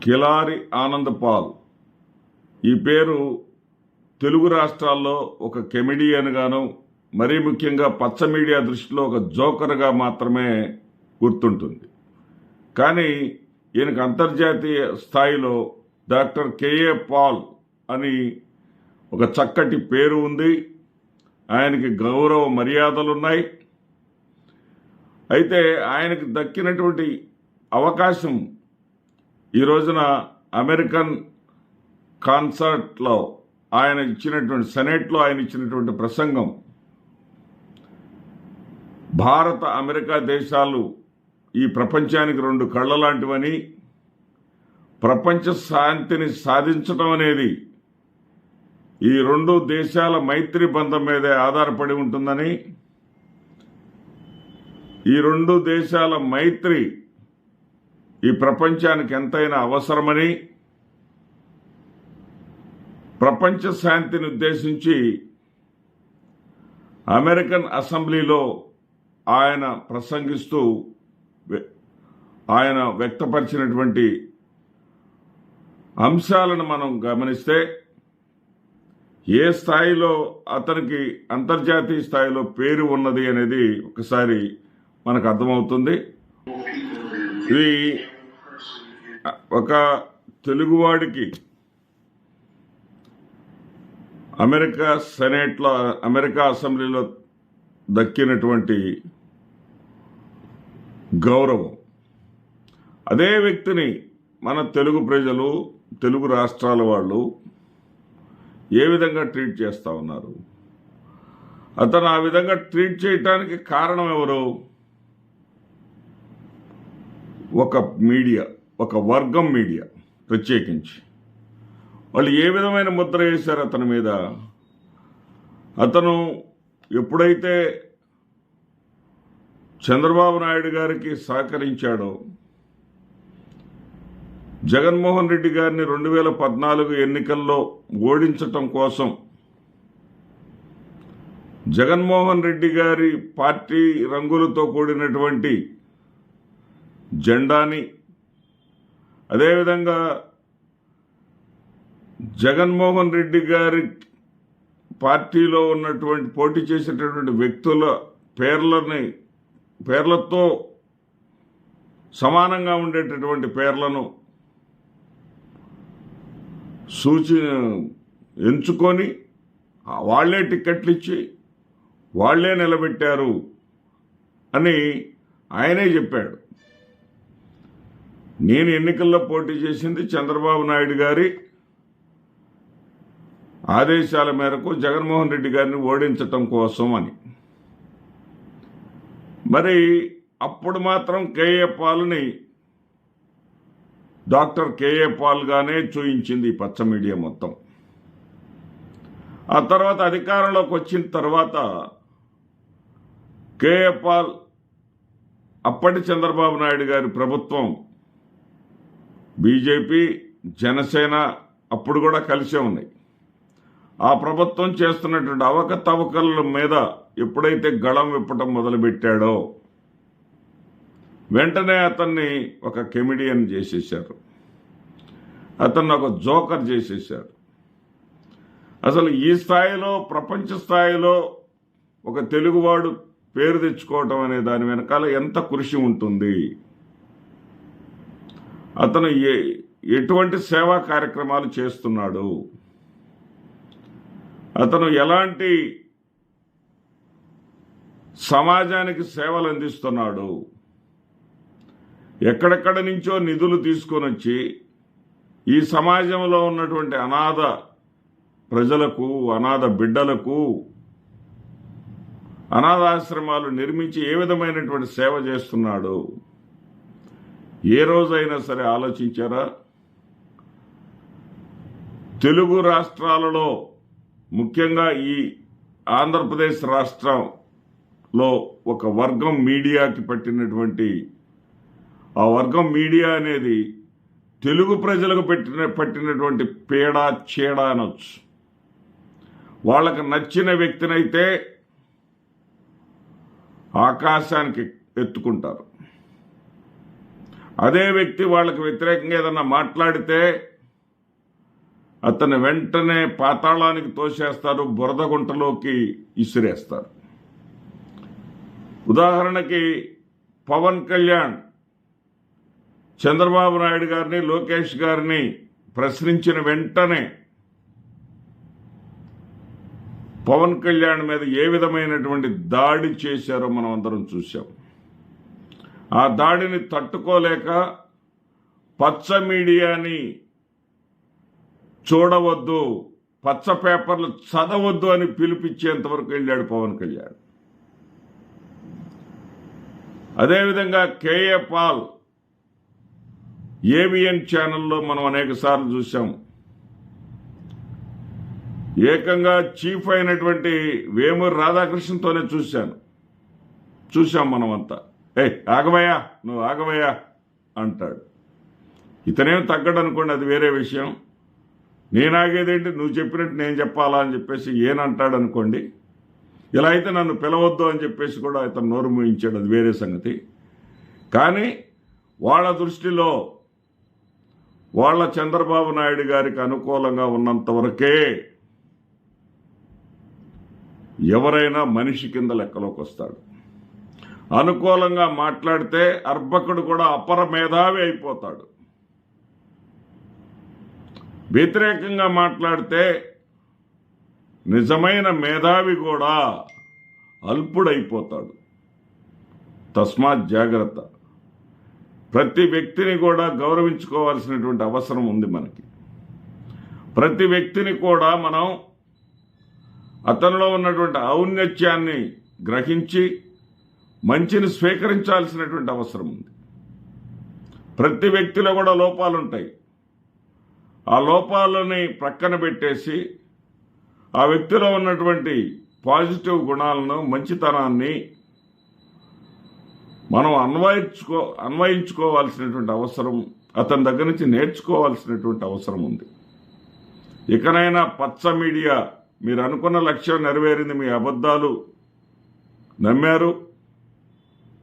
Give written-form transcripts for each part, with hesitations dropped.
Kilari Anand Paul ఈ పేరు తెలుగు రాష్ట్రాల్లో ఒక కెమెడియన్ గాను మరీ ముఖ్యంగా పచ్చ మీడియా దృష్టిలో ఒక జోకర్గా మాత్రమే గుర్తుంటుంది. కానీ ఈయనకు అంతర్జాతీయ స్థాయిలో డాక్టర్ కేఏ పాల్ అని ఒక చక్కటి పేరు ఉంది. ఆయనకి గౌరవ మర్యాదలున్నాయి. అయితే ఆయనకు దక్కినటువంటి అవకాశం ఈ రోజున అమెరికన్ కాన్సర్ట్లో ఆయన ఇచ్చినటువంటి సెనేట్లో ఆయన ఇచ్చినటువంటి ప్రసంగం భారత అమెరికా దేశాలు ఈ ప్రపంచానికి రెండు కళ్ళ లాంటివని, ప్రపంచ శాంతిని సాధించడం అనేది ఈ రెండు దేశాల మైత్రి బంధం మీదే ఆధారపడి ఉంటుందని, ఈ రెండు దేశాల మైత్రి ఈ ప్రపంచానికి ఎంతైనా అవసరమని, ప్రపంచ శాంతిని ఉద్దేశించి అమెరికన్ అసెంబ్లీలో ఆయన ప్రసంగిస్తూ ఆయన వ్యక్తపరిచినటువంటి అంశాలను మనం గమనిస్తే ఏ స్థాయిలో అతనికి అంతర్జాతీయ స్థాయిలో పేరు ఉన్నది అనేది ఒకసారి మనకు అర్థమవుతుంది. ఇది ఒక తెలుగువాడికి అమెరికా సెనేట్లో అమెరికా అసెంబ్లీలో దక్కినటువంటి గౌరవం. అదే వ్యక్తిని మన తెలుగు ప్రజలు, తెలుగు రాష్ట్రాల వాళ్ళు ఏ విధంగా ట్రీట్ చేస్తూ ఉన్నారు? అతను ఆ విధంగా ట్రీట్ చేయటానికి కారణం ఎవరు? ఒక మీడియా, ఒక వర్గం మీడియా ప్రత్యేకించి వాళ్ళు ఏ విధమైన ముద్ర వేశారు అతని మీద? అతను ఎప్పుడైతే చంద్రబాబు నాయుడు గారికి సహకరించాడో, జగన్మోహన్ రెడ్డి గారిని 2014 ఎన్నికల్లో ఓడించటం కోసం జగన్మోహన్ రెడ్డి గారి పార్టీ రంగులతో కూడినటువంటి జెండాని, అదేవిధంగా జగన్మోహన్ రెడ్డి గారి పార్టీలో ఉన్నటువంటి పోటీ చేసేటటువంటి వ్యక్తుల పేర్లతో సమానంగా ఉండేటటువంటి పేర్లను ఎంచుకొని వాళ్లే టిక్కెట్లు ఇచ్చి వాళ్లే నిలబెట్టారు అని ఆయనే చెప్పాడు. నేను ఎన్నికల్లో పోటీ చేసింది చంద్రబాబు నాయుడు గారి ఆదేశాల మేరకు జగన్మోహన్ రెడ్డి గారిని ఓడించటం కోసం అని. మరి అప్పుడు మాత్రం కేఏ పాల్ని డాక్టర్ కేఏ పాల్ గానే చూయించింది పచ్చ మీడియా మొత్తం. ఆ తర్వాత అధికారంలోకి వచ్చిన తర్వాత కేఏ పాల్ అప్పటి చంద్రబాబు నాయుడు గారి ప్రభుత్వం, బీజేపీ, జనసేన అప్పుడు కూడా కలిసే ఉన్నాయి. ఆ ప్రభుత్వం చేస్తున్నటువంటి అవకతవకల మీద ఎప్పుడైతే గళం విప్పటం మొదలుపెట్టాడో వెంటనే అతన్ని ఒక కెమెడియన్ చేసేశారు, అతన్ని ఒక జోకర్ చేసేశారు. అసలు ఈ స్థాయిలో, ప్రపంచ స్థాయిలో ఒక తెలుగువాడు పేరు తెచ్చుకోవటం అనే దాని వెనకాల ఎంత కృషి ఉంటుంది? అతను ఎటువంటి సేవా కార్యక్రమాలు చేస్తున్నాడు? అతను ఎలాంటి సమాజానికి సేవలు అందిస్తున్నాడు? ఎక్కడెక్కడి నుంచో నిధులు తీసుకొని వచ్చి ఈ సమాజంలో ఉన్నటువంటి అనాథ ప్రజలకు, అనాథ బిడ్డలకు అనాథాశ్రమాలు నిర్మించి ఏ విధమైనటువంటి సేవ చేస్తున్నాడు? ఏ రోజైనా సరే ఆలోచించారా? తెలుగు రాష్ట్రాలలో, ముఖ్యంగా ఈ ఆంధ్రప్రదేశ్ రాష్ట్రంలో ఒక వర్గం మీడియాకి పట్టినటువంటి ఆ వర్గం మీడియా అనేది తెలుగు ప్రజలకు పట్టినటువంటి పీడ, చీడ అనొచ్చు. వాళ్ళకు నచ్చిన వ్యక్తినైతే ఆకాశానికి ఎత్తుకుంటారు. అదే వ్యక్తి వాళ్ళకి వ్యతిరేకంగా ఏదన్నా మాట్లాడితే అతన్ని వెంటనే పాతాళానికి తోసేస్తారు, బురద గుంటలోకి ఇసిరేస్తారు. ఉదాహరణకి పవన్ కళ్యాణ్ చంద్రబాబు నాయుడు గారిని, లోకేష్ గారిని ప్రశ్నించిన వెంటనే పవన్ కళ్యాణ్ మీద ఏ విధమైనటువంటి దాడి చేశారో మనం అందరం చూశాం. ఆ దాడిని తట్టుకోలేక పచ్చ మీడియాని చూడవద్దు, పచ్చ పేపర్లు చదవద్దు అని పిలిపించేంత వరకు వెళ్ళాడు పవన్ కళ్యాణ్. అదేవిధంగా కేఏ పాల్ ఏబిఎన్ ఛానల్లో మనం అనేక సార్లు చూసాం. ఏకంగా చీఫ్ అయినటువంటి వేమూరి రాధాకృష్ణతోనే చూశాం మనమంతా. ఆగవయ్యా, నువ్వు ఆగవయ్యా అంటాడు. ఇతనేం తగ్గడు అనుకోండి, అది వేరే విషయం. నేను ఆగేదేంటి, నువ్వు చెప్పినట్టు నేను చెప్పాలా అని చెప్పేసి ఏనంటాడు అనుకోండి. ఇలా అయితే నన్ను పిలవద్దు అని చెప్పేసి కూడా ఇతను నోరు మూయించాడు, అది వేరే సంగతి. కానీ వాళ్ళ దృష్టిలో వాళ్ళ చంద్రబాబు నాయుడు గారికి అనుకూలంగా ఉన్నంత వరకే ఎవరైనా మనిషి కింద లెక్కలోకి వస్తాడు. అనుకూలంగా మాట్లాడితే అర్భకుడు కూడా అపర మేధావి అయిపోతాడు. వ్యతిరేకంగా మాట్లాడితే నిజమైన మేధావి కూడా అల్పుడైపోతాడు. తస్మాత్ జాగ్రత్త. ప్రతి వ్యక్తిని కూడా గౌరవించుకోవాల్సినటువంటి అవసరం ఉంది మనకి. ప్రతి వ్యక్తిని కూడా మనం అతనిలో ఉన్నటువంటి ఔన్నత్యాన్ని గ్రహించి మంచిని స్వీకరించాల్సినటువంటి అవసరం ఉంది. ప్రతి వ్యక్తిలో కూడా లోపాలుంటాయి. ఆ లోపాలని ప్రక్కన పెట్టేసి ఆ వ్యక్తిలో ఉన్నటువంటి పాజిటివ్ గుణాలను, మంచితనాన్ని మనం అన్వయించుకోవాల్సినటువంటి అవసరం, అతని దగ్గర నుంచి నేర్చుకోవాల్సినటువంటి అవసరం ఉంది. ఇకనైనా పచ్చ మీడియా, మీరు అనుకున్న లక్ష్యం నెరవేరింది, మీ అబద్ధాలు నమ్మారు,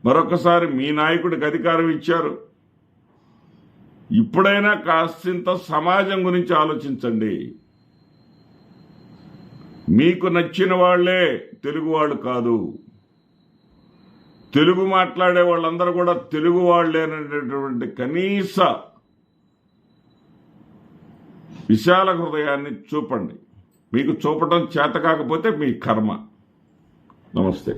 మరొకసారి మీ నాయకుడికి అధికారం ఇచ్చారు. ఇప్పుడైనా కాసింత సమాజం గురించి ఆలోచించండి. మీకు నచ్చిన వాళ్లే తెలుగు వాళ్ళు కాదు. తెలుగు మాట్లాడే వాళ్ళందరూ కూడా తెలుగు వాళ్ళే అనేటటువంటి కనీస విశాల హృదయాన్ని చూపండి. మీకు చూపటం చేత కాకపోతే మీ కర్మ. నమస్తే.